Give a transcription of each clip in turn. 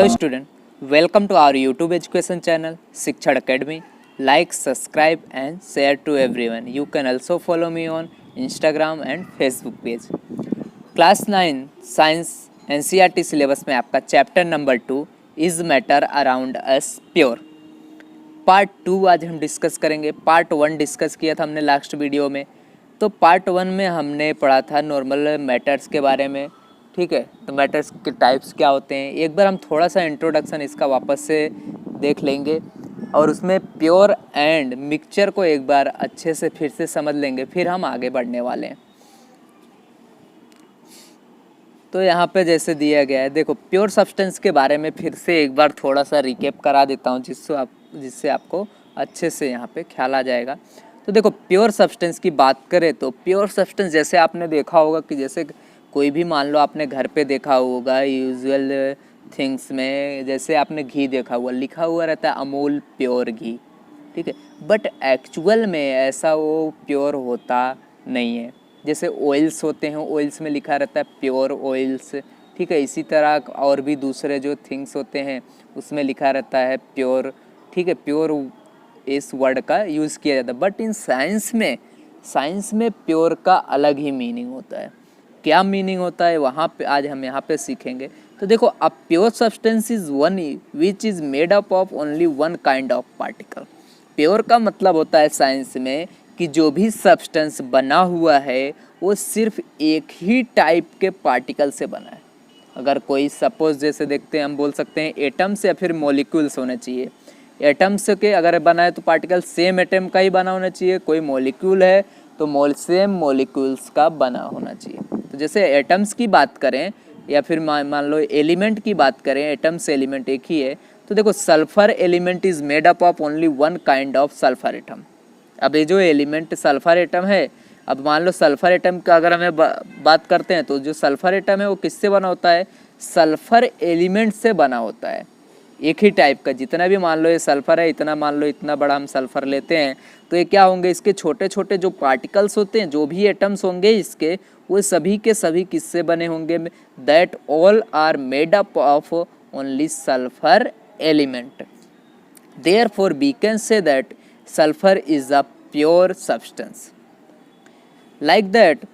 student, welcome to our YouTube education channel Sikshad Academy. Like, subscribe and share to everyone. You can also follow me on Instagram and Facebook page. Class 9 science NCERT syllabus में आपका chapter number 2 is matter around us pure. Part 2 आज हम discuss करेंगे। Part 1 discuss किया था हमने last video में। तो पार्ट 1 में हमने पढ़ा था नॉर्मल मैटर्स के बारे में, ठीक है। तो मैटर्स के टाइप्स क्या होते हैं, एक बार हम थोड़ा सा इंट्रोडक्शन इसका वापस से देख लेंगे और उसमें प्योर एंड मिक्सचर को एक बार अच्छे से फिर से समझ लेंगे, फिर हम आगे बढ़ने वाले हैं। तो यहाँ पे जैसे दिया गया है, देखो प्योर सब्सटेंस के बारे में फिर से एक बार थोड़ा सा रिकेप करा देता हूँ जिससे आपको अच्छे से यहाँ पे ख्याल आ जाएगा। तो देखो प्योर सब्सटेंस की बात करें तो प्योर सब्सटेंस जैसे आपने देखा होगा कि जैसे कोई भी मान लो आपने घर पे देखा होगा यूजुअल थिंग्स में, जैसे आपने घी देखा हुआ, लिखा हुआ रहता है अमूल प्योर घी, ठीक है। बट एक्चुअल में ऐसा वो प्योर होता नहीं है। जैसे ऑयल्स होते हैं, ऑयल्स में लिखा रहता है प्योर ऑयल्स, ठीक है। इसी तरह और भी दूसरे जो थिंग्स होते हैं उसमें लिखा रहता है प्योर, ठीक है। प्योर इस वर्ड का यूज़ किया जाता है। बट इन साइंस में प्योर का अलग ही मीनिंग होता है। क्या मीनिंग होता है वहाँ पे आज हम यहाँ पे सीखेंगे। तो देखो a pure substance is one which is made up of only one kind of particle. Pure का मतलब होता है साइंस में कि जो भी सब्सटेंस बना हुआ है वो सिर्फ एक ही टाइप के पार्टिकल से बना है। अगर कोई सपोज जैसे देखते हैं, हम बोल सकते हैं एटम्स या फिर मॉलिक्यूल्स होने चाहिए। एटम्स के अगर बना है तो पार्टिकल सेम एटम का ही बना होना चाहिए। कोई मॉलिक्यूल है तो सेम मॉलिक्यूल्स का बना होना चाहिए। तो जैसे एटम्स की बात करें या फिर मान लो एलिमेंट की बात करें, एटम से एलिमेंट एक ही है। तो देखो sulphur element is made up of only one kind of sulphur atom. अब ये जो एलिमेंट सल्फर एटम है, अब मान लो सल्फर एटम का अगर हमें बात करते हैं तो जो सल्फर एटम है वो किससे बना होता है, सल्फर एलिमेंट से बना होता है। एक ही टाइप का, जितना भी मान लो ये सल्फर है, इतना मान लो इतना बड़ा हम सल्फर लेते हैं तो ये क्या होंगे, इसके छोटे छोटे जो पार्टिकल्स होते हैं, जो भी एटम्स होंगे इसके, वो सभी के सभी किससे बने होंगे, that all are made up of only sulphur element. Therefore we can say that sulfur is a pure substance. Like that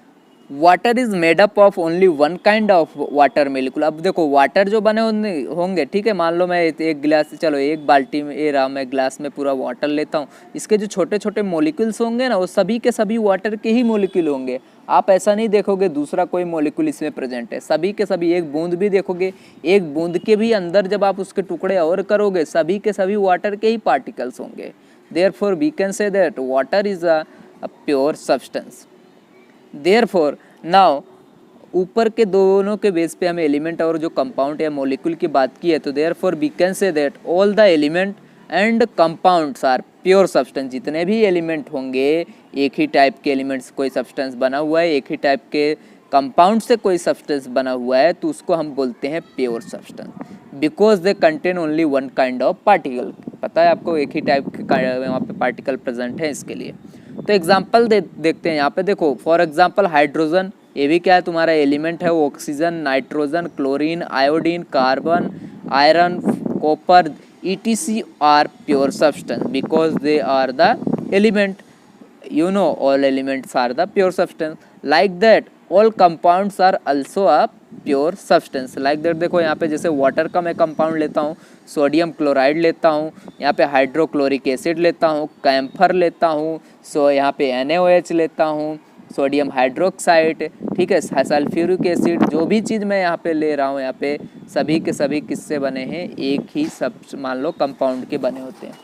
water is made up of only one kind of water molecule. अब देखो water जो बने होंगे, ठीक है। मान लो मैं एक गिलास, चलो एक बाल्टी में ये रहा, मैं गिलास में पूरा वाटर लेता हूँ, इसके जो छोटे छोटे मॉलिक्यूल्स होंगे ना वो सभी के सभी वाटर के ही मॉलिक्यूल होंगे। आप ऐसा नहीं देखोगे दूसरा कोई मॉलिक्यूल इसमें प्रेजेंट है, सभी के सभी। एक बूंद भी देखोगे, एक बूंद के भी अंदर जब आप उसके टुकड़े और करोगे सभी के सभी वाटर के ही पार्टिकल्स होंगे। Therefore we can say that water is a pure substance. Therefore now ऊपर के दोनों के बेस पे हमें एलिमेंट और जो कंपाउंड या मॉलिक्यूल की बात की है, तो therefore we can say that all the element and compounds are pure substance. जितने भी एलिमेंट होंगे, एक ही टाइप के एलिमेंट्स कोई सब्सटेंस बना हुआ है, एक ही टाइप के कंपाउंड से कोई सब्सटेंस बना हुआ है, तो उसको हम बोलते हैं pure substance, because they contain only one kind of particle. पता है आपको, एक ही टाइप के वहाँ पे पार्टिकल प्रेजेंट है इसके लिए। तो एग्जांपल देखते हैं यहाँ पे। देखो फॉर एग्जांपल हाइड्रोजन, ये भी क्या है, तुम्हारा एलिमेंट है। वो oxygen, nitrogen, chlorine, iodine, carbon, iron, copper etc are pure substance because they are the element. you know all elements are the pure substance. Like that all compounds are also a pure substance. like that देखो यहाँ पे जैसे water का मैं compound लेता हूँ, sodium chloride लेता हूँ, यहाँ पे हाइड्रोक्लोरिक एसिड लेता हूँ, कैम्फर लेता हूँ, यहाँ पे NaOH लेता हूँ, सोडियम हाइड्रोक्साइड, ठीक है, सल्फ्यूरिक एसिड। जो भी चीज़ मैं यहाँ पे ले रहा हूँ, यहाँ पे सभी के सभी किससे बने हैं, एक ही सब मान लो कंपाउंड के बने होते हैं।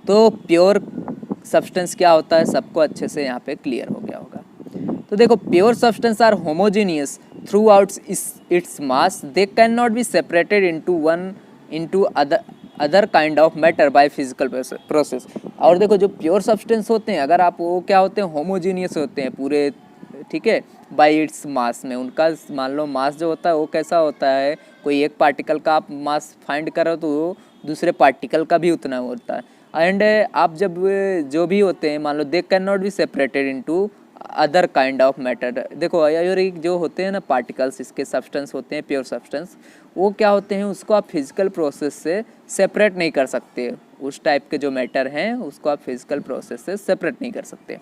तो प्योर सब्सटेंस क्या होता है सबको अच्छे से यहाँ पे क्लियर हो गया होगा। तो देखो pure substance are homogeneous throughout its mass, they can not be separated into other kind of matter by physical process. और देखो जो प्योर सब्सटेंस होते हैं, अगर आप वो क्या होते हैं, होमोजेनियस होते हैं पूरे, ठीक है, बाय इट्स मास में। उनका मान लो मास जो होता है वो कैसा होता है, कोई एक पार्टिकल का आप मास फाइंड करो तो दूसरे पार्टिकल का भी उतना होता है। एंड आप जब जो भी होते हैं मान लो, they can not be separated into other kind of matter. देखो आयोरिक जो होते हैं ना पार्टिकल्स, इसके सब्सटेंस होते हैं प्योर सब्सटेंस, वो क्या होते हैं उसको आप फिजिकल प्रोसेस से सेपरेट नहीं कर सकते। उस टाइप के जो मैटर हैं उसको आप फिजिकल प्रोसेस से सेपरेट नहीं कर सकते।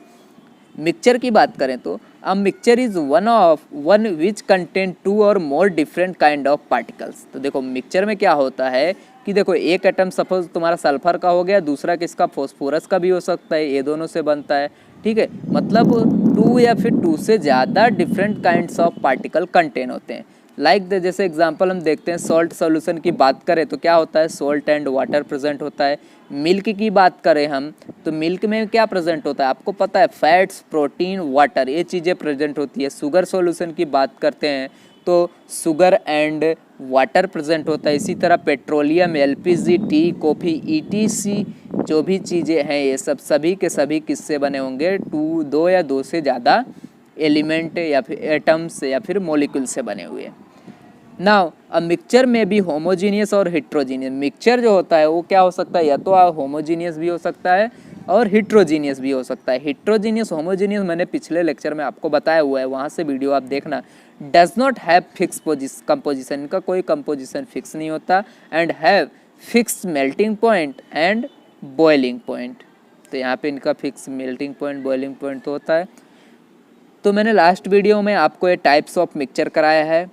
मिक्सचर की बात करें तो a mixture is one which contain two or more different kind of particles. तो देखो मिक्सचर में क्या होता है कि देखो एक एटम सपोज तुम्हारा सल्फर का हो गया, दूसरा किसका फॉस्फोरस का भी हो सकता है, ये दोनों से बनता है, ठीक है। मतलब टू या फिर टू से ज़्यादा different kinds of particle contain होते हैं। लाइक जैसे एग्जांपल हम देखते हैं सॉल्ट सॉल्यूशन की बात करें तो क्या होता है, सॉल्ट एंड वाटर प्रेजेंट होता है। मिल्क की बात करें हम तो मिल्क में क्या प्रेजेंट होता है आपको पता है, फैट्स, प्रोटीन, वाटर, ये चीज़ें प्रेजेंट होती है। शुगर सॉल्यूशन की बात करते हैं तो शुगर एंड वाटर प्रेजेंट होता है। इसी तरह petroleum, LPG, T, coffee, etc जो भी चीज़ें हैं ये सब सभी के सभी किससे बने होंगे, दो या दो से ज़्यादा एलिमेंट या फिर एटम्स या फिर मॉलिक्यूल से बने हुए। नाउ अ मिक्सचर में भी होमोजीनियस और हिट्रोजीनियस। मिक्सचर जो होता है वो क्या हो सकता है, या तो होमोजीनियस भी हो सकता है और हिट्रोजीनियस भी हो सकता है। हिट्रोजीनियस होमोजीनियस मैंने पिछले लेक्चर में आपको बताया हुआ है, वहाँ से वीडियो आप देखना। Does not have fix composition, इनका कोई कंपोजिशन फिक्स नहीं होता। And have fix melting point and boiling point. तो यहाँ पे इनका fix melting point, boiling point तो होता है। तो मैंने लास्ट वीडियो में आपको ये टाइप्स ऑफ मिक्सचर कराया है,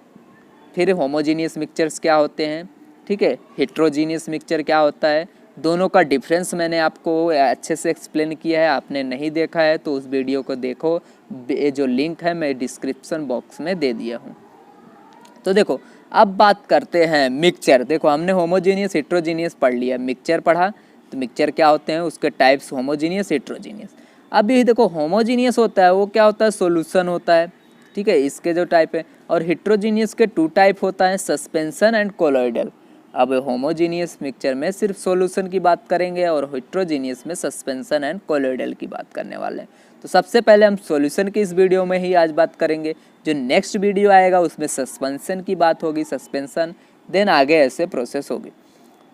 फिर होमोजीनियस मिक्सचर्स क्या होते हैं, ठीक है, हेट्रोजीनियस मिक्सचर क्या होता है, दोनों का डिफरेंस मैंने आपको अच्छे से एक्सप्लेन किया है। आपने नहीं देखा है तो उस वीडियो को देखो, ये जो लिंक है मैं डिस्क्रिप्शन बॉक्स में दे दिया हूँ। तो देखो अब बात करते हैं मिक्सचर। देखो हमने होमोजीनियस हेट्रोजीनियस पढ़ लिया, मिक्सचर पढ़ा, तो मिक्सचर क्या होते हैं उसके टाइप्स होमोजीनियस हेट्रोजीनियस। अब ये देखो होमोजीनियस होता है वो क्या होता है, सोल्यूशन होता है, ठीक है, इसके जो टाइप है। और हेट्रोजीनियस के टू टाइप होता है, सस्पेंशन एंड कोलॉइडल। अब होमोजीनियस मिक्सचर में सिर्फ सॉल्यूशन की बात करेंगे और हेट्रोजीनियस में सस्पेंशन एंड कोलॉइडल की बात करने वाले हैं। तो सबसे पहले हम सॉल्यूशन की इस वीडियो में ही आज बात करेंगे। जो नेक्स्ट वीडियो आएगा उसमें सस्पेंशन की बात होगी, सस्पेंशन, देन आगे ऐसे प्रोसेस होगी।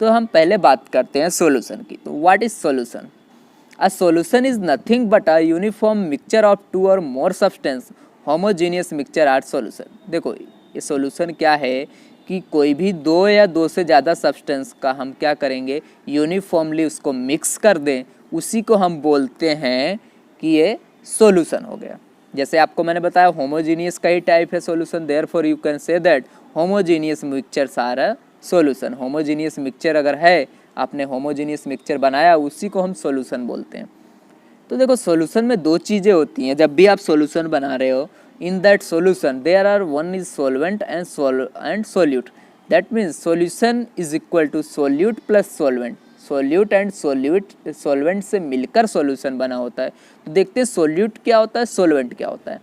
तो हम पहले बात करते हैं सॉल्यूशन की। तो what is solution? A solution is nothing but a uniform mixture of two or more substance. Homogeneous mixture are solution. देखो ये सॉल्यूशन क्या है कि कोई भी दो या दो से ज़्यादा सब्सटेंस का हम क्या करेंगे, यूनिफॉर्मली उसको मिक्स कर दें, उसी को हम बोलते हैं कि ये सॉल्यूशन हो गया। जैसे आपको मैंने बताया होमोजीनियस का ही टाइप है solution, therefore you can say that homogeneous mixtures are a solution. Homogeneous mixture अगर है, आपने होमोजीनियस मिक्सचर बनाया, उसी को हम सॉल्यूशन बोलते हैं। तो देखो सॉल्यूशन में दो चीज़ें होती हैं जब भी आप सॉल्यूशन बना रहे हो। In that solution there are one is solvent and solute. That means solution is equal to solute plus solvent. Solute and solvent से मिलकर सॉल्यूशन बना होता है। तो देखते हैं सोल्यूट क्या होता है, सॉल्वेंट क्या होता है।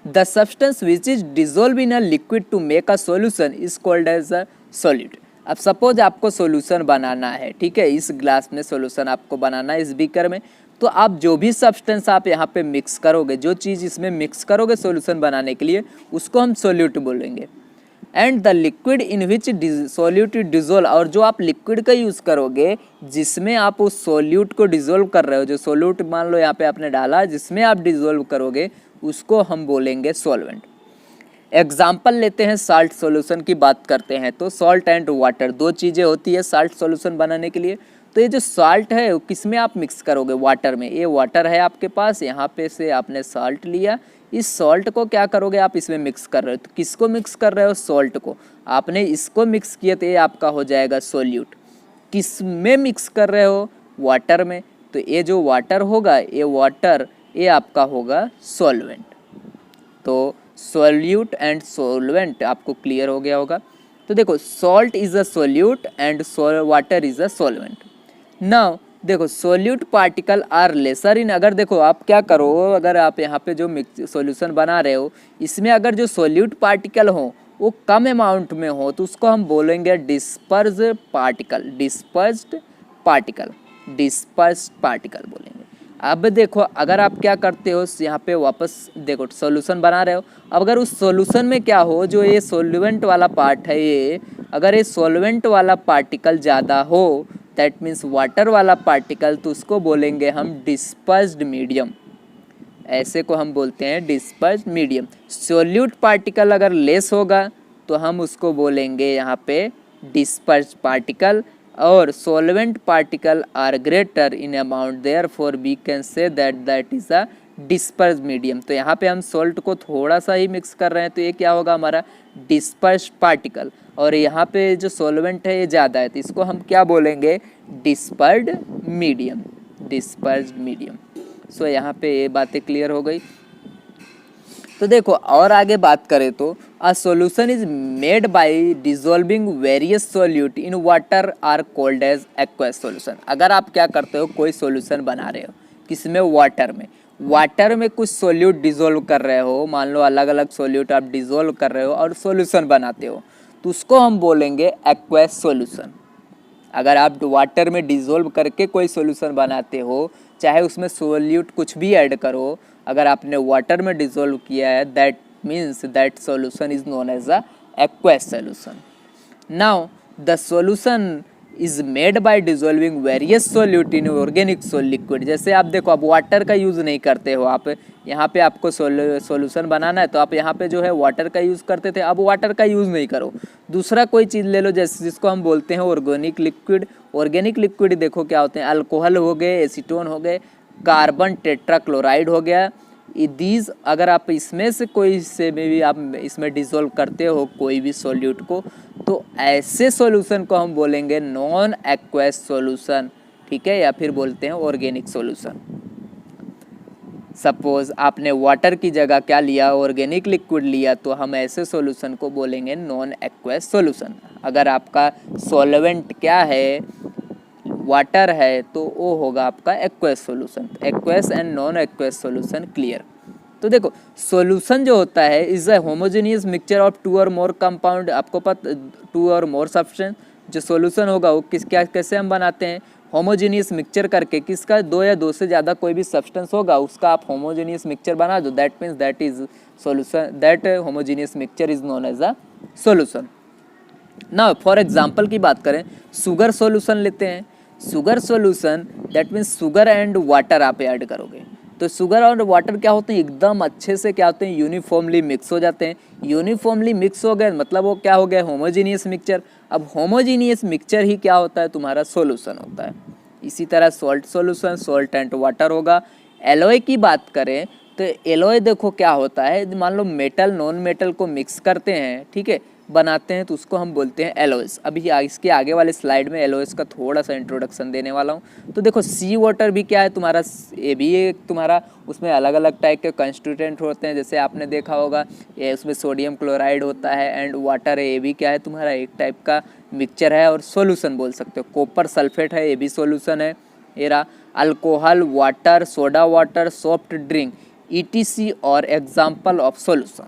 The substance which is dissolve in a liquid to make a solution is called as a solute. अब सपोज आपको सॉल्यूशन बनाना है, ठीक है, इस ग्लास में सॉल्यूशन आपको बनाना है, इस बीकर में। तो आप जो भी सब्सटेंस आप यहाँ पे मिक्स करोगे, जो चीज़ इसमें मिक्स करोगे सॉल्यूशन बनाने के लिए, उसको हम सॉल्यूट बोलेंगे। And the liquid in which solute dissolve, और जो आप लिक्विड का यूज़ करोगे जिसमें आप उस सॉल्यूट को डिजोल्व कर रहे हो, जो सॉल्यूट मान लो यहाँ पे आपने डाला जिसमें आप डिजोल्व करोगे, उसको हम बोलेंगे सॉल्वेंट। एग्जाम्पल लेते हैं, साल्ट सॉल्यूशन की बात करते हैं। तो सॉल्ट एंड वाटर दो चीज़ें होती है साल्ट सॉल्यूशन बनाने के लिए। तो ये जो साल्ट है वो किस में आप मिक्स करोगे, वाटर में। ये वाटर है आपके पास, यहाँ पे से आपने साल्ट लिया, इस सॉल्ट को क्या करोगे आप इसमें मिक्स कर रहे हो। तो किसको मिक्स कर रहे हो, सॉल्ट को। आपने इसको मिक्स किया तो ये आपका हो जाएगा सोल्यूट। किस में मिक्स कर रहे हो, वाटर में। तो ये जो वाटर होगा, ये वाटर ये आपका होगा सॉल्वेंट। तो सोल्यूट एंड सोलवेंट आपको क्लियर हो गया होगा। तो देखो salt is a solute and water is a solvent. Now देखो सोल्यूट पार्टिकल आर लेसर इन, अगर देखो आप क्या करो, अगर आप यहाँ पे जो सॉल्यूशन बना रहे हो इसमें अगर जो सोल्यूट पार्टिकल हो वो कम अमाउंट में हो तो उसको हम बोलेंगे डिस्पर्स पार्टिकल। डिस्पर्स्ड पार्टिकल बोलेंगे। अब देखो अगर आप क्या करते हो, यहाँ पे वापस देखो सॉल्यूशन बना रहे हो। अब अगर उस सॉल्यूशन में क्या हो, जो ये सॉल्वेंट वाला पार्ट है, ये अगर ये सॉल्वेंट वाला पार्टिकल ज़्यादा हो, दैट मीन्स वाटर वाला पार्टिकल, तो उसको बोलेंगे हम डिस्पर्स्ड मीडियम। ऐसे को हम बोलते हैं डिस्पर्स्ड मीडियम। सोल्यूट पार्टिकल अगर लेस होगा तो हम उसको बोलेंगे यहाँ पे डिस्पर्स्ड पार्टिकल, और solvent particle are greater in amount, therefore we can say that is a dispersed medium. तो यहाँ पे हम सॉल्ट को थोड़ा सा ही मिक्स कर रहे हैं तो ये क्या होगा हमारा डिस्पर्स्ड पार्टिकल, और यहाँ पे जो सॉल्वेंट है ये ज़्यादा है तो इसको हम क्या बोलेंगे डिस्पर्स्ड मीडियम, डिस्पर्स्ड मीडियम। सो यहाँ पे ये बातें क्लियर हो गई। तो देखो और आगे बात करें तो a solution is made by dissolving various solute in water are called as aqueous solution. अगर आप क्या करते हो कोई सॉल्यूशन बना रहे हो किसमें, वाटर में कुछ सॉल्यूट डिसॉल्व कर रहे हो, मान लो अलग अलग सॉल्यूट आप डिसॉल्व कर रहे हो और सॉल्यूशन बनाते हो तो उसको हम बोलेंगे एक्वस सॉल्यूशन। अगर आप वाटर में डिसॉल्व करके कोई सॉल्यूशन बनाते हो, चाहे उसमें सॉल्यूट कुछ भी ऐड करो, अगर आपने वाटर में डिसॉल्व किया है that means that solution is known as a aqueous solution. Now the solution is made by dissolving various solute in organic liquid. जैसे आप देखो आप वाटर का यूज़ नहीं करते हो, आप यहाँ पे आपको सॉल्यूशन बनाना है तो आप यहाँ पे जो है वाटर का यूज़ करते थे, अब वाटर का यूज़ नहीं करो, दूसरा कोई चीज़ ले लो जैसे जिसको हम बोलते हैं ऑर्गेनिक लिक्विड। ऑर्गेनिक लिक्विड देखो क्या होते हैं, अल्कोहल हो गए, एसीटोन हो गए, कार्बन टेट्राक्लोराइड हो गया, दीज अगर आप इसमें से कोई से में भी आप इसमें डिसॉल्व करते हो कोई भी सॉल्यूट को तो ऐसे सॉल्यूशन को हम बोलेंगे नॉन एक्वस सॉल्यूशन, ठीक है, या फिर बोलते हैं ऑर्गेनिक सॉल्यूशन। सपोज आपने वाटर की जगह क्या लिया, ऑर्गेनिक लिक्विड लिया, तो हम ऐसे सॉल्यूशन को बोलेंगे नॉन एक्वस सॉल्यूशन। अगर आपका सॉल्वेंट क्या है वाटर है तो वो होगा आपका aqueous solution. Aqueous and non aqueous solution clear. तो देखो सॉल्यूशन जो होता है is a homogeneous mixture of two or more compound, आपको पता टू और मोर सब्सटेंस। जो सॉल्यूशन होगा वो कैसे हम बनाते हैं, होमोजेनियस मिक्सचर करके, किसका दो या दो से ज़्यादा कोई भी सब्सटेंस होगा उसका आप होमोजेनियस मिक्सचर बना दो, that means that is solution, that homogeneous mixture is known as a solution. ना फॉर एग्जांपल की बात करें, शुगर सॉल्यूशन लेते हैं, sugar solution that means sugar and water आप ऐड करोगे तो शुगर और वाटर क्या होते हैं एकदम अच्छे से क्या होते हैं यूनिफॉर्मली मिक्स हो जाते हैं। यूनिफॉर्मली मिक्स हो गए मतलब वो क्या हो गया होमोजीनियस मिक्सचर। अब होमोजीनियस मिक्सचर ही क्या होता है तुम्हारा सॉल्यूशन होता है। इसी तरह salt solution salt and water होगा। एलॉय की बात करें तो एलॉय देखो क्या होता है, मान लो मेटल नॉन मेटल को मिक्स करते हैं, ठीक है, बनाते हैं तो उसको हम बोलते हैं एलॉयस। अभी इसके आगे वाले स्लाइड में एलॉयस का थोड़ा सा इंट्रोडक्शन देने वाला हूँ। तो देखो सी वाटर भी क्या है तुम्हारा, ये भी एक तुम्हारा उसमें अलग अलग टाइप के कंस्टिट्यूएंट होते हैं, जैसे आपने देखा होगा ये उसमें सोडियम क्लोराइड होता है एंड वाटर है, ये भी क्या है तुम्हारा एक टाइप का मिक्सचर है और सोल्यूशन बोल सकते हो। कॉपर सल्फेट है, ये भी सोल्यूशन है। ये रहा alcohol water soda water soft drink ETC और example of solution.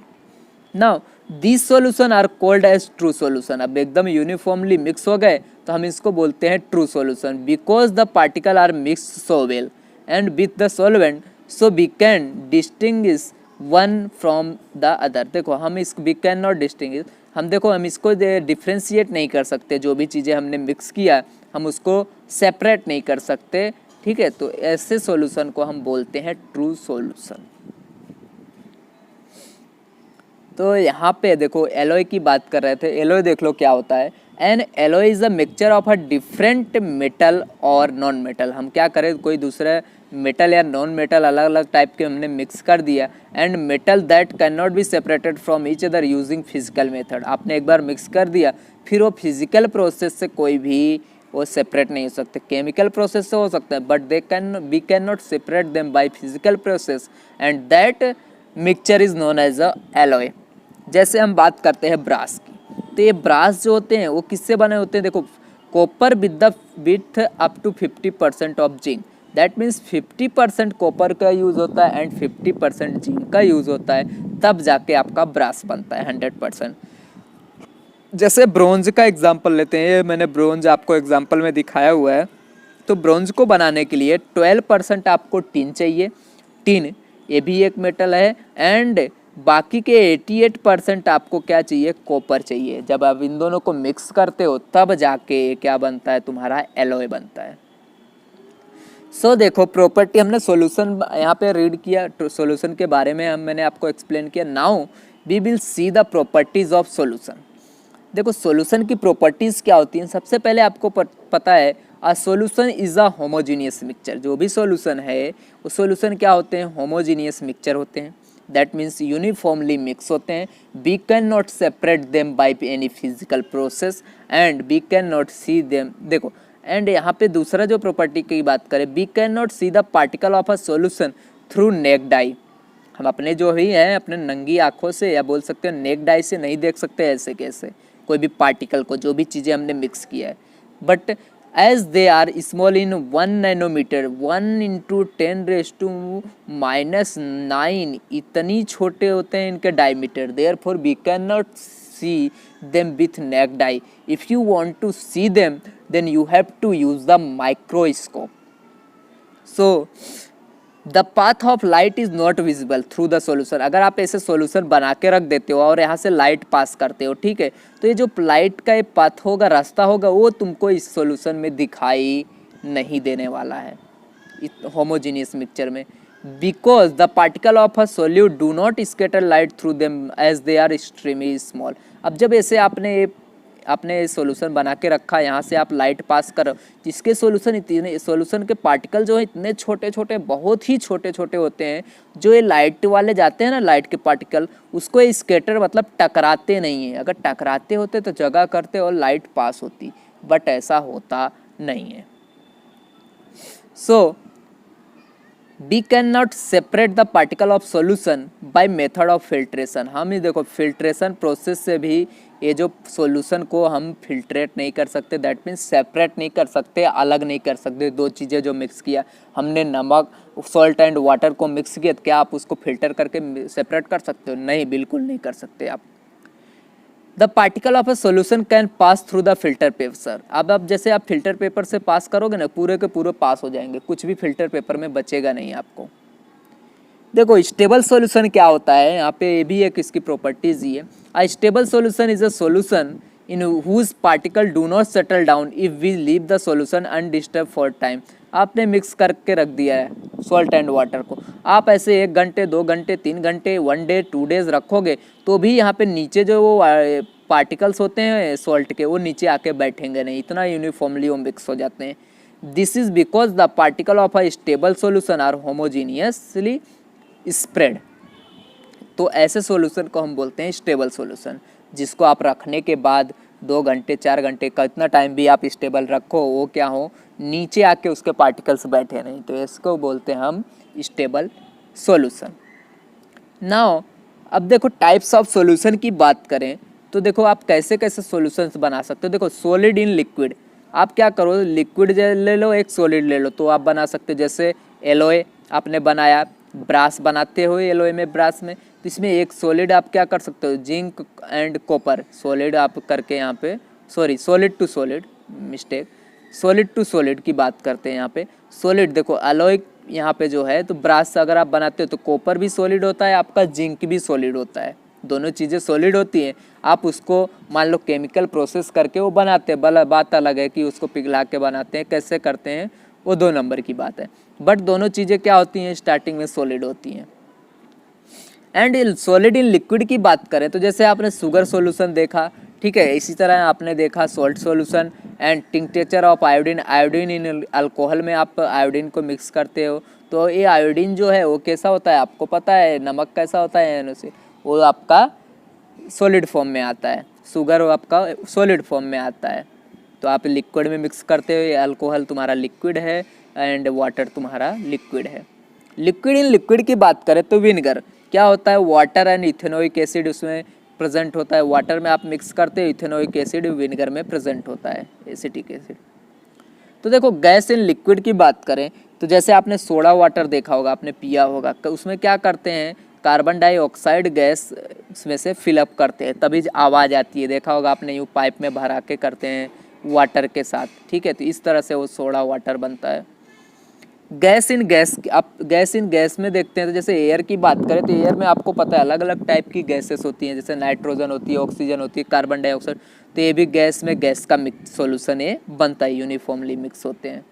Now this solution are called as true solution. अब एकदम यूनिफॉर्मली मिक्स हो गए तो हम इसको बोलते हैं true solution, because the particle are mix so well and with the solvent so we can distinguish one from the other. देखो हम इस वी कैन नॉट डिस्टिंग्विश, हम देखो हम इसको डिफ्रेंशिएट नहीं कर सकते, जो भी चीज़ें हमने मिक्स किया हम उसको सेपरेट नहीं कर सकते, ठीक है। तो ऐसे सॉल्यूशन को हम बोलते हैं ट्रू सॉल्यूशन। तो यहाँ पे देखो एलॉय की बात कर रहे थे, एलॉय देख लो क्या होता है। N alloy is a mixture of a different metal और नॉन मेटल। हम क्या करें कोई दूसरे मेटल या नॉन मेटल अलग अलग टाइप के हमने मिक्स कर दिया and metal that can not be separated from each other using physical method. आपने एक बार मिक्स कर दिया फिर वो फिजिकल प्रोसेस से कोई भी वो सेपरेट नहीं हो सकते, केमिकल प्रोसेस से हो सकता है but we can not separate them by physical process and that mixture is known as a alloy. जैसे हम बात करते हैं ब्रास की, तो ये ब्रास जो होते हैं वो किससे बने होते हैं, देखो copper with up to 50% of zinc, that means 50% copper का यूज़ होता है एंड 50% जिंक का यूज़ होता है, तब जाके आपका ब्रास बनता है 100%। जैसे ब्रोंज का एग्जांपल लेते हैं, ये मैंने ब्रोंज आपको एग्जांपल में दिखाया हुआ है। तो ब्रोंज को बनाने के लिए 12% आपको टिन चाहिए, टिन ये भी एक मेटल है एंड बाकी के 88% आपको क्या चाहिए, कॉपर चाहिए। जब आप इन दोनों को मिक्स करते हो तब जाके क्या बनता है तुम्हारा एलॉय बनता है। सो देखो प्रॉपर्टी हमने सॉल्यूशन यहाँ पे रीड किया, सॉल्यूशन के बारे में मैंने आपको एक्सप्लेन किया। Now we will see the properties of solution. देखो सॉल्यूशन की प्रॉपर्टीज क्या होती हैं। सबसे पहले आपको पता है a solution is a homogeneous mixture. जो भी सॉल्यूशन है वो सॉल्यूशन क्या होते हैं, होमोजीनियस मिक्सचर होते हैं। दैट मीन्स यूनिफॉर्मली मिक्स होते हैं। We can not separate them by any physical process and we can not see them. देखो एंड यहाँ पे दूसरा जो प्रॉपर्टी की बात करें, we can not see the particle of a solution through naked eye. हम अपने जो ही है अपने नंगी आंखों से या बोल सकते हैं नेक्ड आई से नहीं देख सकते ऐसे कैसे कोई भी पार्टिकल को, जो भी चीज़ें हमने मिक्स किया है। But as they are small in 1 nanometre 1 × 10⁻⁹ इतनी छोटे होते हैं इनके diameter. Therefore we can not see them with naked eye. If you want to see them then you have to use the microscope. So the path of light is not visible through the solution. अगर आप ऐसे solution बना के रख देते हो और यहाँ से लाइट पास करते हो, ठीक है, तो ये जो लाइट का ये पाथ होगा, रास्ता होगा, वो तुमको इस सॉल्यूशन में दिखाई नहीं देने वाला है होमोजीनियस मिक्सचर में। Because the particle of a solute do not scatter light through them as they are extremely small. अब जब ऐसे आपने सॉल्यूशन बना के रखा, यहाँ से आप लाइट पास करो, जिसके सॉल्यूशन के पार्टिकल जो है इतने छोटे छोटे, बहुत ही छोटे छोटे होते हैं, जो ये लाइट वाले जाते हैं ना, लाइट के पार्टिकल, उसको ये स्कैटर मतलब टकराते नहीं है। अगर टकराते होते तो जगह करते और लाइट पास होती, बट ऐसा होता नहीं है। So we can not separate the particle of solution by method of filtration. हम ही देखो फिल्ट्रेशन प्रोसेस से भी ये जो सॉल्यूशन को हम फिल्ट्रेट नहीं कर सकते, दैट मीन्स सेपरेट नहीं कर सकते, अलग नहीं कर सकते। दो चीज़ें जो मिक्स किया हमने, नमक सॉल्ट एंड वाटर को मिक्स किया, क्या आप उसको फिल्टर करके सेपरेट कर सकते हो? नहीं, बिल्कुल नहीं कर सकते आप। The particle of a solution can pass through the filter paper. अब जैसे आप फिल्टर पेपर से पास करोगे ना, पूरे के पूरे पास हो जाएंगे, कुछ भी फिल्टर पेपर में बचेगा नहीं आपको। देखो स्टेबल सॉल्यूशन क्या होता है, यहाँ पे ये भी एक इसकी प्रॉपर्टीज ही है। A stable solution is a solution in whose particle do not settle down if we leave the solution undisturb for time. आपने मिक्स करके रख दिया है सॉल्ट एंड वाटर को, आप ऐसे 1 घंटे 2 घंटे 3 घंटे 1 डे 2 डेज रखोगे तो भी यहाँ पे नीचे जो वो पार्टिकल्स होते हैं सॉल्ट के, वो नीचे आके बैठेंगे नहीं, इतना यूनिफॉर्मली वो मिक्स हो जाते हैं। This is because the particle of a stable solution are homogeneously spread. तो ऐसे सॉल्यूशन को हम बोलते हैं स्टेबल सॉल्यूशन, जिसको आप रखने के बाद 2 घंटे 4 घंटे का इतना टाइम भी आप स्टेबल रखो, वो क्या हो, नीचे आके उसके पार्टिकल्स बैठे नहीं, तो इसको बोलते हैं हम स्टेबल सॉल्यूशन। नाउ अब देखो टाइप्स ऑफ सॉल्यूशन की बात करें तो देखो आप कैसे कैसे सॉल्यूशंस बना सकते हो। देखो सॉलिड इन लिक्विड, आप क्या करो, लिक्विड ले लो, एक सॉलिड ले लो, तो आप बना सकते हो। जैसे एलोए आपने बनाया, ब्रास बनाते हो एलोए में, ब्रास में, तो इसमें एक सॉलिड आप क्या कर सकते हो, जिंक एंड कॉपर सॉलिड आप करके यहाँ पे, sorry solid to solid, mistake, solid to solid की बात करते हैं यहाँ पे। सॉलिड देखो एलोय यहाँ पे जो है, तो ब्रास अगर आप बनाते हो तो कॉपर भी सॉलिड होता है आपका, जिंक भी सॉलिड होता है, दोनों चीज़ें सॉलिड होती हैं। आप उसको मान लो केमिकल प्रोसेस करके वो बनाते हैं, बात अलग है कि उसको पिघला के बनाते हैं, कैसे करते हैं वो 2 नंबर की बात है, बट दोनों चीज़ें क्या होती हैं, स्टार्टिंग में सॉलिड होती हैं। एंड सॉलिड इन लिक्विड की बात करें तो जैसे आपने शुगर सॉल्यूशन देखा, ठीक है, इसी तरह आपने देखा salt solution and tincture of iodine. Iodine in alcohol में आप आयोडीन को मिक्स करते हो, तो ये आयोडीन जो है वो कैसा होता है आपको पता है, नमक कैसा होता है, से वो आपका सॉलिड फॉर्म में आता है, शुगर आपका सॉलिड फॉर्म में आता है। तो आप लिक्विड में मिक्स करते हो, अल्कोहल तुम्हारा लिक्विड है एंड वाटर तुम्हारा लिक्विड है। लिक्विड इन लिक्विड की बात करें तो विनेगर क्या होता है, वाटर एंड इथेनोइक एसिड उसमें प्रेजेंट होता है। वाटर में आप मिक्स करते हो, इथेनोइक एसिड विनेगर में प्रेजेंट होता है, एसिटिक एसिड। तो देखो गैस इन लिक्विड की बात करें तो जैसे आपने सोडा वाटर देखा होगा, आपने पिया होगा, उसमें क्या करते हैं, कार्बन डाइऑक्साइड गैस उसमें से फिलअप करते हैं, तभी आवाज़ आती है, देखा होगा आपने, यूँ पाइप में भरा के करते हैं वाटर के साथ, ठीक है, तो इस तरह से वो सोडा वाटर बनता है। गैस इन गैस, आप गैस इन गैस में देखते हैं तो जैसे एयर की बात करें तो एयर में आपको पता है अलग अलग टाइप की गैसेस होती हैं, जैसे नाइट्रोजन होती है, ऑक्सीजन होती है, कार्बन डाइऑक्साइड, तो ये भी गैस में गैस का मिक्स सॉल्यूशन ये बनता है, यूनिफॉर्मली मिक्स होते हैं।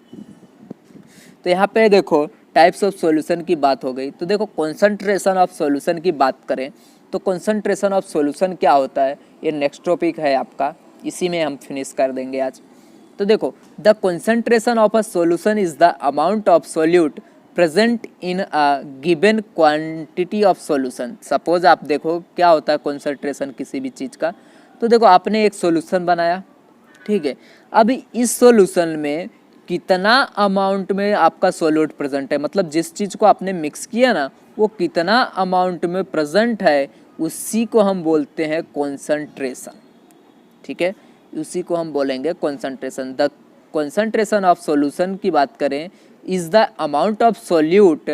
तो यहाँ पे देखो टाइप्स ऑफ सॉल्यूशन की बात हो गई। तो देखो कंसंट्रेशन ऑफ सॉल्यूशन की बात करें तो कंसंट्रेशन ऑफ सॉल्यूशन क्या होता है, ये नेक्स्ट टॉपिक है आपका, इसी में हम फिनिश कर देंगे आज। तो देखो the concentration of a solution is the amount of solute present in a given quantity of solution. Suppose आप देखो क्या होता है कंसंट्रेशन किसी भी चीज़ का। तो देखो आपने एक सॉल्यूशन बनाया, ठीक है, अभी इस सॉल्यूशन में कितना अमाउंट में आपका सोल्यूट प्रेजेंट है, मतलब जिस चीज़ को आपने मिक्स किया ना वो कितना अमाउंट में प्रेजेंट है, उसी को हम बोलते हैं कॉन्सेंट्रेशन। ठीक है, उसी को हम बोलेंगे concentration. The concentration of solution की बात करें is the amount of solute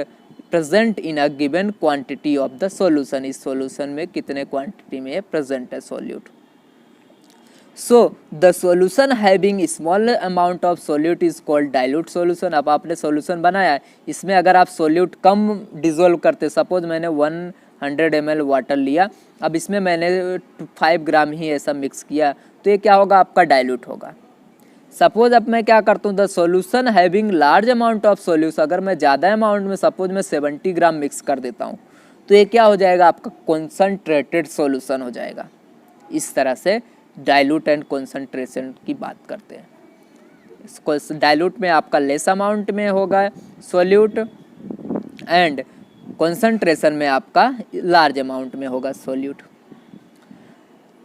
present in a given quantity of the solution. इस सॉल्यूशन में कितने क्वांटिटी में प्रेजेंट है solute. So the solution having small amount of solute is called dilute solution. अब आपने सॉल्यूशन बनाया है, इसमें अगर आप सोल्यूट कम डिसॉल्व करते, सपोज मैंने 100 ml वाटर लिया, अब इसमें मैंने 5 ग्राम ही ऐसा मिक्स किया, तो ये क्या होगा, आपका डाइल्यूट होगा। सपोज अब मैं क्या करता हूँ, the solution having large amount of solution, अगर मैं ज़्यादा अमाउंट में सपोज मैं 70 ग्राम मिक्स कर देता हूँ, तो ये क्या हो जाएगा, आपका कॉन्सनट्रेटेड सॉल्यूशन हो जाएगा। इस तरह से डाइल्यूट एंड कॉन्सनट्रेशन की बात करते हैं। इसको डाइल्यूट में आपका लेस अमाउंट में होगा सोल्यूट एंड कॉन्सनट्रेशन में आपका लार्ज अमाउंट में होगा solute.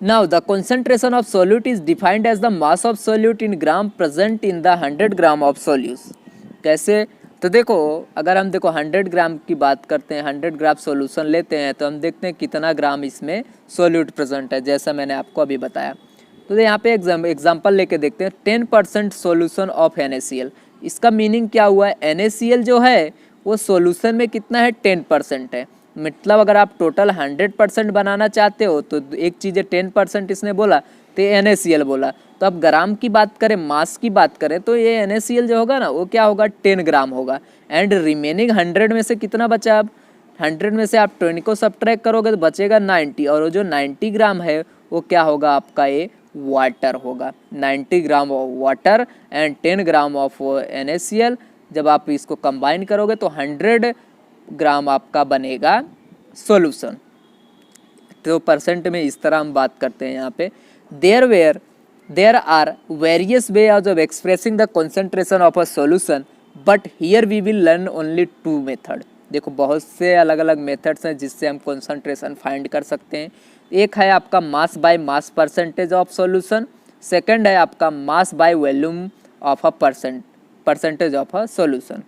Now the concentration of solute is defined as the mass of solute in gram present in the 100 gram of solution. कैसे, तो देखो अगर हम देखो 100 ग्राम की बात करते हैं, 100 ग्राम सॉल्यूशन लेते हैं, तो हम देखते हैं कितना ग्राम इसमें सोल्यूट प्रेजेंट है, जैसा मैंने आपको अभी बताया। तो यहाँ पे एग्जांपल लेके देखते हैं, 10% सॉल्यूशन ऑफ NaCl। इसका मीनिंग क्या हुआ है, NaCl जो है वो सॉल्यूशन में कितना है, 10% है। मतलब अगर आप टोटल 100% बनाना चाहते हो तो एक चीज़ है 10% इसने बोला तो NaCl बोला। तो अब ग्राम की बात करें, मास की बात करें, तो ये NaCl जो होगा ना वो क्या होगा, 10 ग्राम होगा। एंड रिमेनिंग 100 में से कितना बचा, अब 100 में से आप 20 को सब्ट्रैक्ट करोगे तो बचेगा 90, और वो जो 90 ग्राम है वो क्या होगा, आपका ये वाटर होगा। 90 gram water and 10 gram of NaCl, जब आप इसको कंबाइन करोगे तो 100 ग्राम आपका बनेगा सॉल्यूशन। तो परसेंट में इस तरह हम बात करते हैं यहाँ पे। There are various way of expressing the concentration of a solution, but here we will learn only 2 method. देखो बहुत से अलग अलग मेथड्स हैं जिससे हम कॉन्सेंट्रेशन फाइंड कर सकते हैं। एक है आपका mass by mass percentage of solution, second है आपका mass by volume of a percentage of a solution.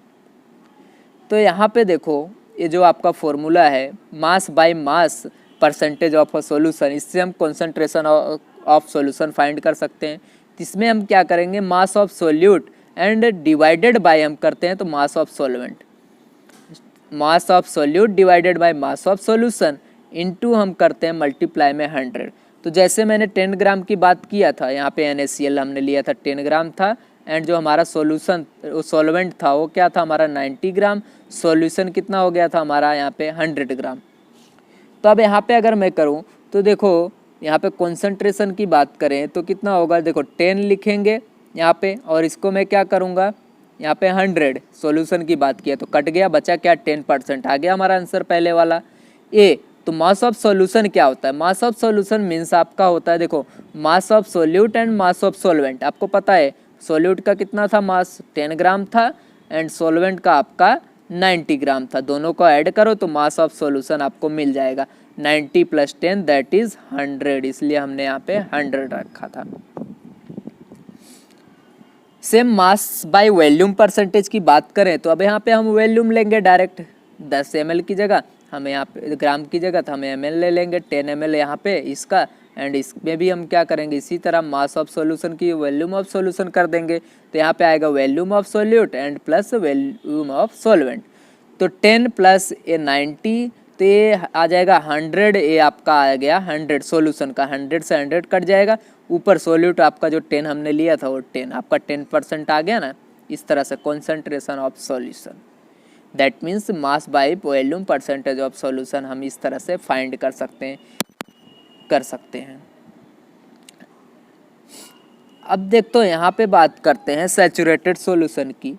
तो यहाँ पे देखो ये जो आपका फॉर्मूला है mass by mass percentage of a solution, इससे हम कॉन्सेंट्रेशन ऑफ सॉल्यूशन फाइंड कर सकते हैं। इसमें हम क्या करेंगे, मास of solute and divided by हम करते हैं तो mass of solvent, mass of solute divided by mass of solution into हम करते हैं मल्टीप्लाई में 100। तो जैसे मैंने 10 ग्राम की बात किया था, यहाँ पे NaCl हमने लिया था 10 ग्राम था, एंड जो हमारा सॉल्यूशन सॉल्वेंट था वो क्या था हमारा 90 ग्राम, सॉल्यूशन कितना हो गया था हमारा यहाँ पे 100 ग्राम। तो अब यहाँ पे अगर मैं करूँ तो देखो यहाँ पे कॉन्सेंट्रेशन की बात करें तो कितना होगा, देखो 10 लिखेंगे यहाँ पे, और इसको मैं क्या करूँगा यहाँ पे 100 सॉल्यूशन की बात किया तो कट गया, बचा क्या 10%, आ गया हमारा आंसर पहले वाला ए। तो मास ऑफ सॉल्यूशन क्या होता है, मास ऑफ सॉल्यूशन मीन्स आपका होता है, देखो मास of solute and mass of solvent. आपको पता है सोल्यूट का कितना था मास, 10 ग्राम था, एंड सॉल्वेंट का आपका 90 ग्राम था। दोनों को ऐड करो तो मास ऑफ सॉल्यूशन आपको मिल जाएगा 90 + 10 दैट इज 100, इसलिए हमने यहाँ पे 100 रखा था। Same mass by volume percentage की बात करें तो अब यहाँ पे हम वॉल्यूम लेंगे डायरेक्ट, 10 ml की जगह हमें यहाँ पे ग्राम की जगह तो हमें ml ले लेंगे, 10 ml यहाँ पे इसका, एंड इसमें भी हम क्या करेंगे इसी तरह मास ऑफ सॉल्यूशन की वॉल्यूम ऑफ सॉल्यूशन कर देंगे। तो यहाँ पे आएगा volume of solute and plus volume of solvent. तो 10 + ए 90, तो ये आ जाएगा 100, ये आपका आ गया 100 सॉल्यूशन का, 100 से 100 कट जाएगा, ऊपर सॉल्यूट आपका जो 10 हमने लिया था वो 10 आपका 10% आ गया ना। इस तरह से concentration of solution that means mass by volume percentage of solution हम इस तरह से फाइंड कर सकते हैं। अब देख तो यहाँ पे बात करते हैं सैचुरेटेड सॉल्यूशन की।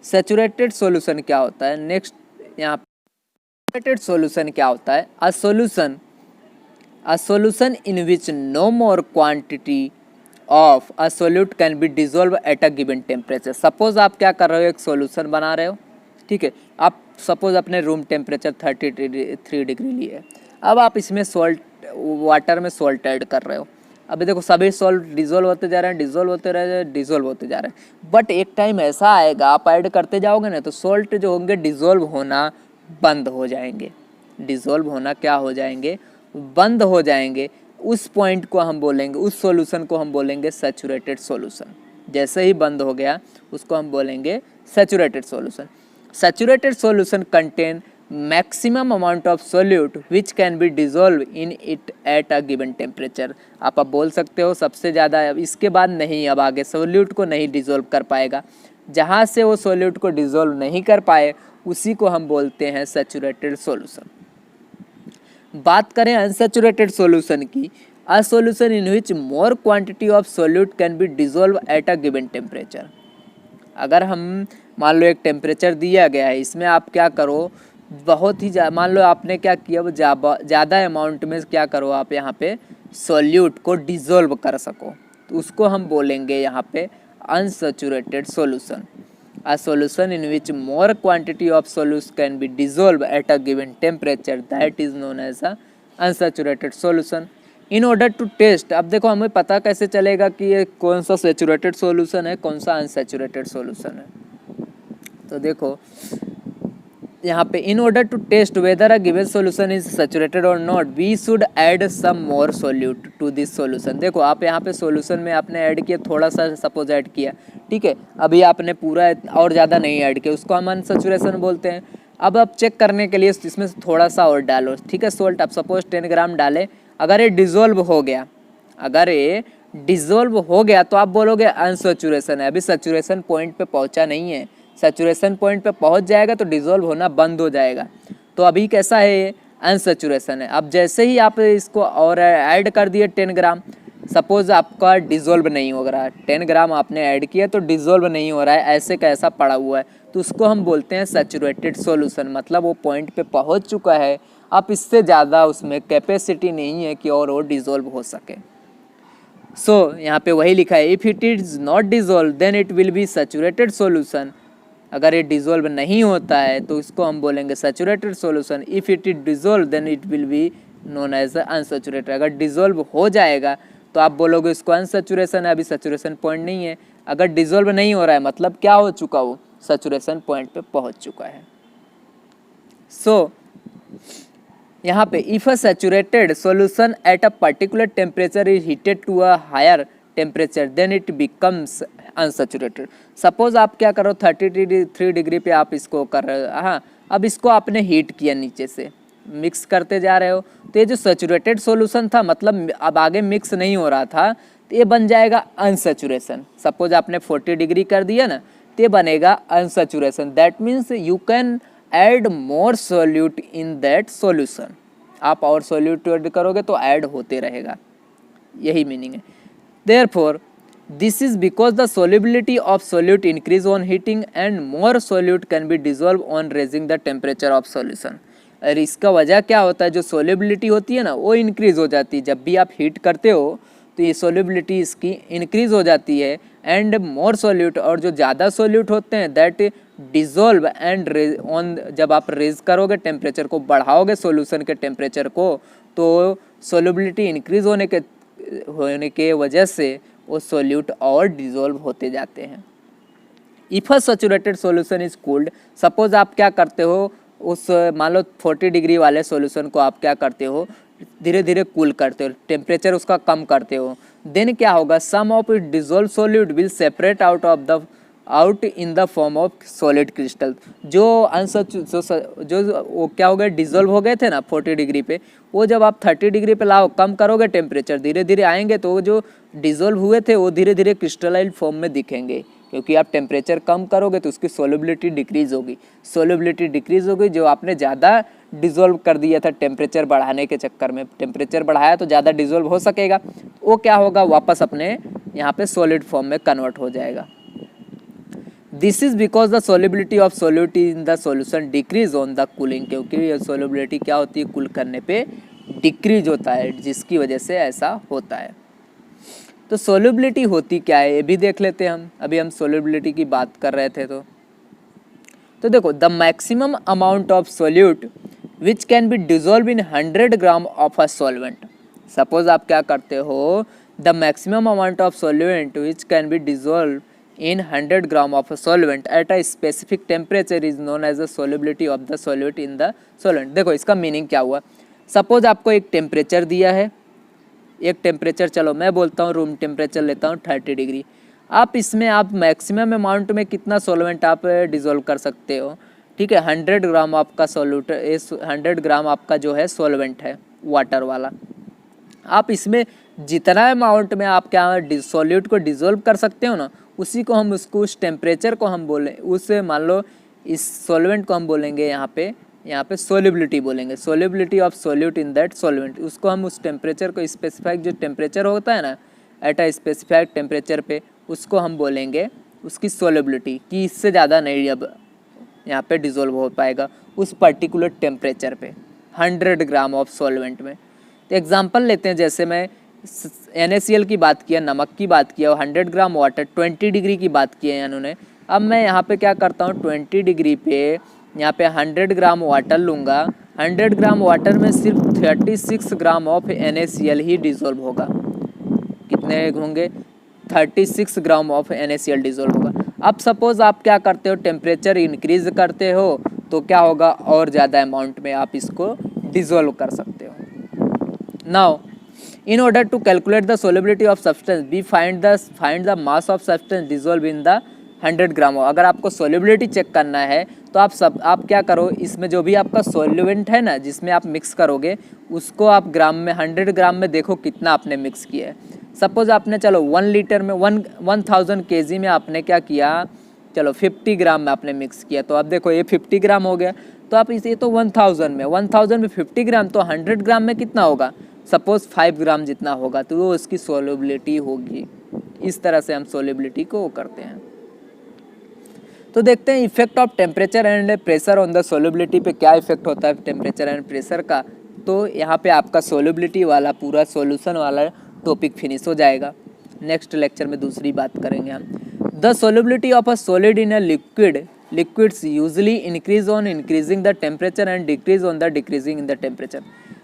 सैचुरेटेड सॉल्यूशन क्या होता है, नेक्स्ट यहाँ सैचुरेटेड सॉल्यूशन क्या होता है, a solution in which no more quantity of a solute can be dissolved at a given temperature। Suppose आप क्या कर रहे हो, एक सॉल्यूशन बना रहे हो, ठीक है, आप सपोज अपने रूम टेम्परेचर 33 डिग्री लिए, अब आप इसमें वाटर में सॉल्ट ऐड कर रहे हो। अभी देखो सभी सॉल्ट डिजोल्व होते जा रहे हैं, डिजोल्व होते जा रहे हैं, बट एक टाइम ऐसा आएगा आप ऐड करते जाओगे ना तो सॉल्ट जो होंगे डिजोल्व होना बंद हो जाएंगे, डिजोल्व होना क्या हो जाएंगे, बंद हो जाएंगे। उस पॉइंट को हम बोलेंगे, उस सॉल्यूशन को हम बोलेंगे सैचुरेटेड सॉल्यूशन। जैसे ही बंद हो गया उसको हम बोलेंगे saturated solution. Saturated solution contain maximum amount of solute which can be dissolve in it at a given temperature. आप अब बोल सकते हो सबसे ज़्यादा, इसके बाद नहीं, अब आगे सोल्यूट को नहीं डिजोल्व कर पाएगा, जहाँ से वो सोल्यूट को डिजोल्व नहीं कर पाए उसी को हम बोलते हैं सैचुरेटेड सॉल्यूशन। बात करें अनसैचुरेटेड सॉल्यूशन की, अ solution in which more quantity of solute can be dissolve at a given temperature. अगर हम मान लो एक टेम्परेचर दिया गया है, इसमें आप क्या करो, बहुत ही मान लो आपने क्या किया, ज़्यादा अमाउंट में क्या करो आप यहाँ पे सोल्यूट को डिजोल्व कर सको, तो उसको हम बोलेंगे यहाँ पे unsaturated solution. A solution in which more quantity of solutes can be dissolved at a given temperature, that is known as a unsaturated solution. In order to test, अब देखो हमें पता कैसे चलेगा कि ये कौन सा सैचुरेटेड सॉल्यूशन है, कौन सा अनसैचुरेटेड सॉल्यूशन है। तो देखो यहाँ पे in order to test whether a given solution is saturated or not, we should add some more solute to this solution. देखो आप यहाँ पे सॉल्यूशन में आपने ऐड किया, थोड़ा सा सपोज ऐड किया, ठीक है, अभी आपने पूरा और ज़्यादा नहीं ऐड किया, उसको हम अनसैचुरेशन बोलते हैं। अब आप चेक करने के लिए इसमें थोड़ा सा और डालो, ठीक है, सोल्ट आप सपोज 10 ग्राम डालें, अगर ये डिजोल्व हो गया, अगर ये डिजोल्व हो गया तो आप बोलोगे अनसैचुरेशन है, अभी सैचुरेशन पॉइंट पे पहुंचा नहीं है, सैचुरेशन पॉइंट पे पहुंच जाएगा तो डिजोल्व होना बंद हो जाएगा, तो अभी कैसा है ये अनसैचुरेशन है। अब जैसे ही आप इसको और ऐड कर दिए 10 ग्राम, सपोज आपका डिजोल्व नहीं हो रहा है, 10 ग्राम आपने ऐड किया तो डिजोल्व नहीं हो रहा है, ऐसे कैसा पड़ा हुआ है, तो उसको हम बोलते हैं सैचुरेटेड सॉल्यूशन, मतलब वो पॉइंट पे पहुंच चुका है, अब इससे ज़्यादा उसमें कैपेसिटी नहीं है कि और वो डिजोल्व हो सके। सो यहाँ पे वही लिखा है, if it is not dissolve then it will be saturated solution. अगर ये डिजोल्व नहीं होता है तो इसको हम बोलेंगे saturated solution. If it is dissolve then it will be known as unsaturated. अगर डिजोल्व हो जाएगा तो आप बोलोगे इसको अनसैचुरेशन है, अभी सैचुरेशन पॉइंट नहीं है। अगर डिजोल्व नहीं हो रहा है मतलब क्या हो चुका, वो सैचुरेशन पॉइंट पे पहुंच चुका है। सो यहाँ पे if a saturated solution at a particular temperature is heated to a higher temperature then it becomes unsaturated. Suppose आप क्या करो 33 डिग्री पे आप इसको कर रहे हो, हाँ, अब इसको आपने हीट किया, नीचे से मिक्स करते जा रहे हो, तो ये जो सैचुरेटेड सॉल्यूशन था मतलब अब आगे मिक्स नहीं हो रहा था, तो ये बन जाएगा अनसैचुरेशन। सपोज आपने 40 डिग्री कर दिया ना, तो ये बनेगा unsaturation. That means you can add more solute in that solution. आप और सोल्यूट ऐड करोगे तो ऐड होते रहेगा, यही मीनिंग है। Therefore this is because the solubility of solute increase on heating and more solute can be dissolved on raising the temperature of solution। और इसका वजह क्या होता है, जो solubility होती है ना वो इंक्रीज हो जाती है, जब भी आप हीट करते हो तो ये solubility इसकी इंक्रीज हो जाती है एंड मोर सोल्यूट, और जो ज़्यादा सोल्यूट होते हैं दैट डिजोल्व एंड ऑन, जब आप रेज करोगे टेम्परेचर को, बढ़ाओगे सोल्यूशन के टेम्परेचर को, तो सोल्यूबिलिटी इंक्रीज होने के वजह से वो सोल्यूट और डिजोल्व होते जाते हैं। If a saturated solution is cooled, suppose आप क्या करते हो, उस मान लो 40 डिग्री वाले सॉल्यूशन को आप क्या करते हो, धीरे धीरे कूल करते हो, टेम्परेचर उसका कम करते हो, देन क्या होगा, some of it dissolve solute will separate out in the form of solid crystal. जो वो क्या हो गए, डिजोल्व हो गए थे ना 40 डिग्री पे, वो जब आप 30 डिग्री पे लाओ, कम करोगे टेम्परेचर, धीरे धीरे आएंगे तो जो डिजोल्व हुए थे वो धीरे धीरे क्रिस्टलाइन फॉर्म में दिखेंगे, क्योंकि आप टेम्परेचर कम करोगे तो उसकी सोल्युबिलिटी डिक्रीज होगी। सोल्युबिलिटी डिक्रीज होगी, जो आपने ज़्यादा डिजोल्व कर दिया था टेम्परेचर बढ़ाने के चक्कर में, टेम्परेचर बढ़ाया तो ज़्यादा डिजोल्व हो सकेगा, वो क्या होगा, वापस अपने यहाँ पे सॉलिड फॉर्म में कन्वर्ट हो जाएगा। This is because the solubility of solute in the solution decrease on the cooling, क्योंकि ये सोलिबिलिटी क्या होती है, कूल करने पे डिक्रीज होता है, जिसकी वजह से ऐसा होता है। तो सोलिबिलिटी होती क्या है ये भी देख लेते हैं हम। अभी हम सोलिबिलिटी की बात कर रहे थे तो देखो, the maximum amount of solute which can be dissolve in 100 gram of a solvent. Suppose आप क्या करते हो, the maximum amount of सोल्वेंट which can be dissolve in 100 gram of a solvent at a specific temperature is known as the solubility of the solute in the solvent। देखो इसका meaning क्या हुआ, suppose आपको एक टेम्परेचर दिया है, एक temperature, चलो मैं बोलता हूँ रूम टेम्परेचर लेता हूँ 30 डिग्री। आप इसमें आप मैक्सिमम अमाउंट में कितना सॉल्वेंट आप डिजोल्व कर सकते हो, ठीक है, 100 ग्राम आपका सोल्यूट, 100 ग्राम आपका जो है सॉल्वेंट है वाटर वाला। आप इसमें जितना अमाउंट में आप क्या सॉल्यूट को डिजोल्व कर सकते हो ना, उसी को हम उसको, उस टेम्परेचर को हम बोलें, उस मान लो इस सॉल्वेंट को हम बोलेंगे यहाँ पे सोल्युबिलिटी बोलेंगे, solubility of solute in that solvent. उसको हम उस टेम्परेचर को, स्पेसिफाइड जो टेम्परेचर होता है ना, एट अ स्पेसिफाइड टेम्परेचर पे, उसको हम बोलेंगे उसकी सोल्युबिलिटी, कि इससे ज़्यादा नहीं अब यहाँ पे डिजोल्व हो पाएगा उस पर्टिकुलर टेम्परेचर पे 100 ग्राम ऑफ सॉल्वेंट में। तो एग्जांपल लेते हैं, जैसे मैं NaCl की बात किया, नमक की बात किया, 100 ग्राम वाटर 20 डिग्री की बात की है इन्होंने। अब मैं यहाँ पे क्या करता हूँ, 20 डिग्री पे यहाँ पे 100 ग्राम वाटर लूँगा। 100 ग्राम वाटर में सिर्फ 36 gram of NaCl he dissolve होगा। कितने होंगे, 36 ग्राम ऑफ NaCl डिजोल्व होगा। अब सपोज आप क्या करते हो, टेम्परेचर इंक्रीज करते हो तो क्या होगा, और ज़्यादा अमाउंट में आप इसको डिजोल्व कर सकते हो। Now in order to calculate the solubility of substance we find the mass of substance dissolved in the 100 ग्राम। अगर आपको solubility चेक करना है तो आप क्या करो, इसमें जो भी आपका सॉल्वेंट है ना, जिसमें आप मिक्स करोगे, उसको आप ग्राम में, 100 ग्राम में देखो कितना आपने मिक्स किया है। सपोज आपने, चलो 1 लीटर में 1000 kg में आपने क्या किया, चलो 50 ग्राम में आपने मिक्स किया, तो अब देखो ये 50 ग्राम हो गया। तो आप इसे तो 1000 में 50 ग्राम, तो 100 ग्राम में कितना होगा, सपोज 5 ग्राम जितना होगा, तो वो उसकी सोल्युबिलिटी होगी। इस तरह से हम सोल्युबिलिटी को करते हैं। तो देखते हैं effect of temperature and pressure on the solubility पे क्या इफेक्ट होता है टेम्परेचर एंड प्रेशर का। तो यहाँ पे आपका सोल्युबिलिटी वाला पूरा सॉल्यूशन वाला टॉपिक फिनिश हो जाएगा। नेक्स्ट लेक्चर में दूसरी बात करेंगे हम। The solubility of a solid in a liquids usually increase on increasing the temperature and decrease on the decreasing in the temperature.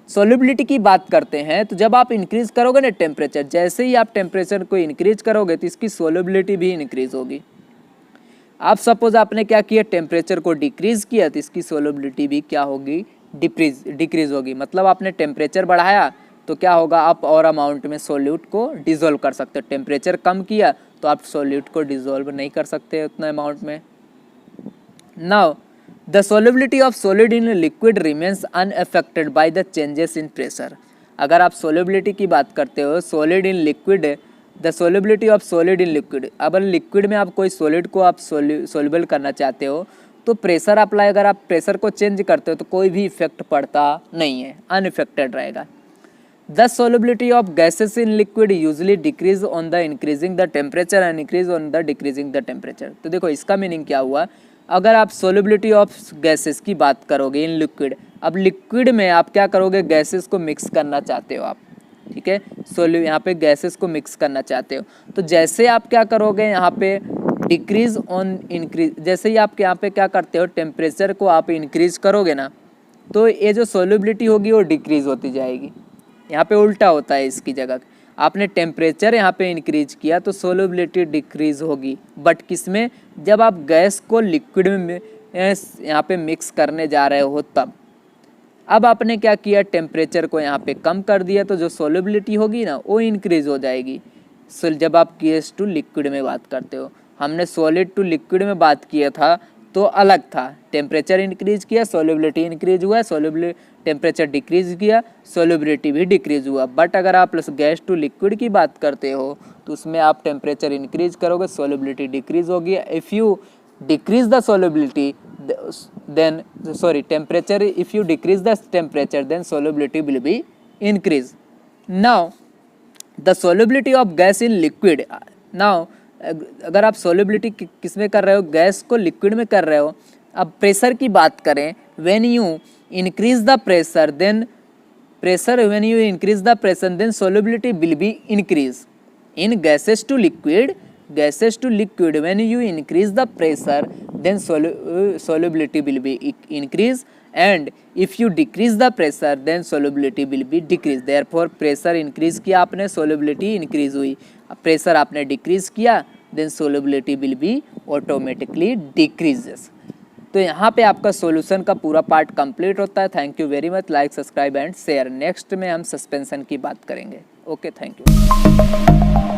Solubility की बात करते हैं तो जब आप इंक्रीज करोगे ना टेम्परेचर, जैसे ही आप टेम्परेचर को इंक्रीज करोगे तो इसकी सोल्युबिलिटी भी इंक्रीज होगी। आप सपोज आपने क्या किया, टेम्परेचर को डिक्रीज किया तो इसकी सोल्युबिलिटी भी क्या होगी, डिक्रीज होगी। मतलब आपने टेम्परेचर बढ़ाया तो क्या होगा, आप और अमाउंट में सोल्यूट को डिजोल्व कर सकते हो। टेम्परेचर कम किया तो आप सोल्यूट को डिजोल्व नहीं कर सकते उतना अमाउंट में। Now the solubility of solid in liquid remains unaffected by the changes in pressure। अगर आप solubility की बात करते हो, solid in liquid, the solubility of solid in liquid, अब लिक्विड में आप कोई solid को आप soluble करना चाहते हो तो प्रेशर अप्लाई, अगर आप प्रेशर को चेंज करते हो तो कोई भी इफेक्ट पड़ता नहीं है, अनइफेक्टेड रहेगा। The solubility of gases in liquid usually decrease on the increasing the temperature and increase on the decreasing the temperature। तो देखो इसका मीनिंग क्या हुआ, अगर आप सोल्युबिलिटी ऑफ गैसेस की बात करोगे इन लिक्विड, अब लिक्विड में आप क्या करोगे, गैसेस को मिक्स करना चाहते हो आप, ठीक है, यहाँ पे गैसेस को मिक्स करना चाहते हो, तो जैसे आप क्या करोगे यहाँ पे डिक्रीज ऑन इंक्रीज, जैसे ही आप यहाँ पे क्या करते हो, टेम्परेचर को आप इंक्रीज करोगे ना, तो ये जो सोल्युबिलिटी होगी वो डिक्रीज होती जाएगी। यहाँ पे उल्टा होता है, इसकी जगह आपने टेम्परेचर यहाँ पे इंक्रीज किया तो सोल्युबिलिटी डिक्रीज होगी। बट किसमें, जब आप गैस को लिक्विड में यहाँ पे मिक्स करने जा रहे हो तब। अब आपने क्या किया, टेम्परेचर को यहाँ पे कम कर दिया तो जो सोल्युबिलिटी होगी ना वो इंक्रीज हो जाएगी। जब आप गैस टू लिक्विड में बात करते हो, हमने सॉलिड टू लिक्विड में बात किया था तो अलग था, टेम्परेचर इंक्रीज किया सोल्युबिलिटी इंक्रीज हुआ, सोल्युबिलिटी टेम्परेचर डिक्रीज किया सोल्युबिलिटी भी डिक्रीज हुआ। बट अगर आप गैस टू लिक्विड की बात करते हो तो उसमें आप टेम्परेचर इंक्रीज करोगे सोल्युबिलिटी डिक्रीज होगी। If you decrease the solubility then sorry temperature, if you decrease the temperature then solubility will be increase. Now the solubility of gas in liquid, now अगर आप सोल्युबिलिटी किस में कर रहे हो, gas को लिक्विड में कर रहे हो। अब प्रेशर की बात करें, when you increase the pressure then solubility will be increase in gases to liquid when you increase the pressure then solubility will be increase, and if you decrease the pressure then solubility will be decrease। therefore pressure increase किया आपने, solubility increase हुई। Pressure आपने decrease किया then solubility will be automatically decreases. तो यहाँ पे आपका solution का पूरा पार्ट कंप्लीट होता है। Thank you very much, like subscribe and share. Next में हम सस्पेंशन की बात करेंगे। Okay, thank you.